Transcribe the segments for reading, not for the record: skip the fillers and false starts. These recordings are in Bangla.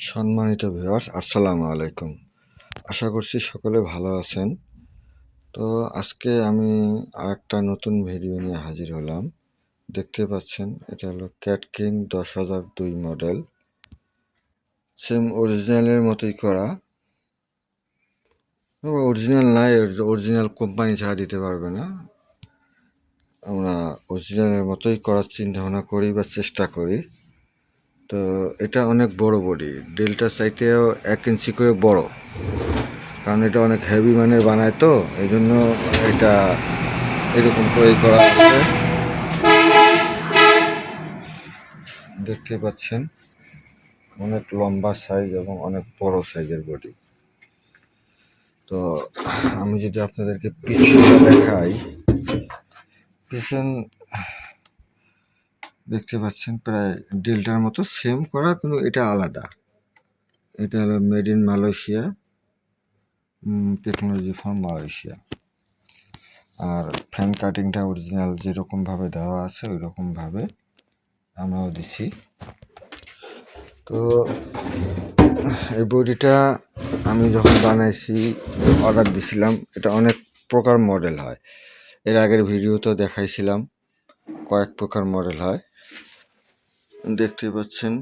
সম্মানিত ভিউয়ার্স, আসসালামু আলাইকুম। আশা করছি সকলে ভালো আছেন। তো আজকে আমি আরেকটা নতুন ভিডিও নিয়ে হাজির হলাম। দেখতে পাচ্ছেন এটা হলো ক্যাট কিং 10,002 মডেল। সেম অরিজিনালের মতোই করা। অরিজিনাল নাই, অরিজিনাল কোম্পানি ছাড়া দিতে পারবে না। আমরা অরিজিনালের মতোই করার চিন্তা ভাবনা করি বা চেষ্টা করি। তো এটা অনেক বড় বডি, ডেল্টার চাইতেও 1 ইঞ্চি করে বড়, কারণ এটা অনেক হেভি মানের বানায়, তো এই জন্য এটা এরকম করেই করা হচ্ছে। দেখতে পাচ্ছেন অনেক লম্বা সাইজ এবং অনেক বড় সাইজের বডি। তো আমি যদি আপনাদেরকে পিছনটা দেখাই, পিছন দেখতে পাচ্ছেন প্রায় ডেল্টার মতো সেম করা, কিন্তু এটা আলাদা। এটা হলো made in Malaysia, technology from Malaysia. আর ফ্যান কাটিংটা অরিজিনাল যেরকমভাবে দেওয়া আছে ওই রকমভাবে আমরাও দিছি। তো এই বডিটা আমি যখন বানাইছি, অর্ডার দিছিলাম, এটা অনেক প্রকার মডেল হয়। এর আগের ভিডিওতেও দেখাইছিলাম কয়েক প্রকার মডেল হয়, দেখতে পাচ্ছেন।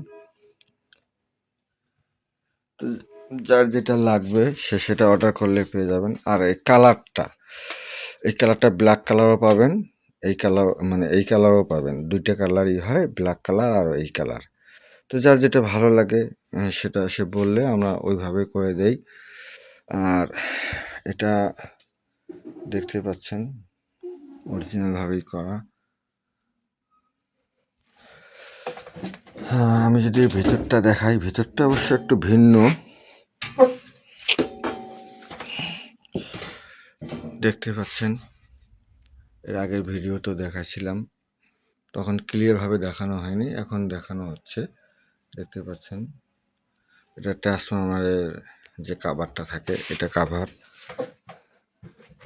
তো যার যেটা লাগবে সে সেটা অর্ডার করলে পেয়ে যাবেন। আর এই কালারটা ব্ল্যাক কালারও পাবেন, এই কালারও পাবেন। দুইটা কালারই হয়, ব্ল্যাক কালার আর এই কালার। তো যার যেটা ভালো লাগে সেটা সে বললে আমরা ওইভাবে করে দেই। আর এটা দেখতে পাচ্ছেন অরিজিনালভাবেই করা। আমি যদি ভেতরটা দেখাই, ভেতরটা অবশ্য একটু ভিন্ন। দেখতে পাচ্ছেন এর আগের ভিডিওতেও দেখাচ্ছিলাম, তখন ক্লিয়ারভাবে দেখানো হয়নি, এখন দেখানো হচ্ছে। দেখতে পাচ্ছেন এটা ট্রান্সফরমারের যে কাভারটা থাকে, এটা কাভার।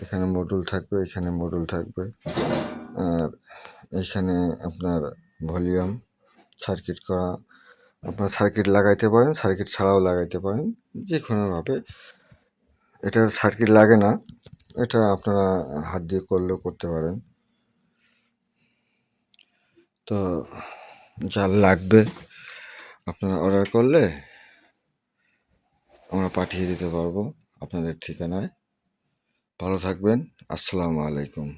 এখানে মডুল থাকবে, এখানে মডুল থাকবে, আর এইখানে আপনার ভলিউম সার্কিট করা। আপনার সার্কিট লাগাইতে পারেন, সার্কিট ছাড়াও লাগাইতে পারেন, যে কোনোভাবে। এটার সার্কিট লাগে না, এটা আপনারা হাত দিয়ে করলেও করতে পারেন। তো যার লাগবে আপনারা অর্ডার করলে আমরা পাঠিয়ে দিতে পারবো আপনাদের ঠিকানায়। ভালো থাকবেন, আসসালামু আলাইকুম।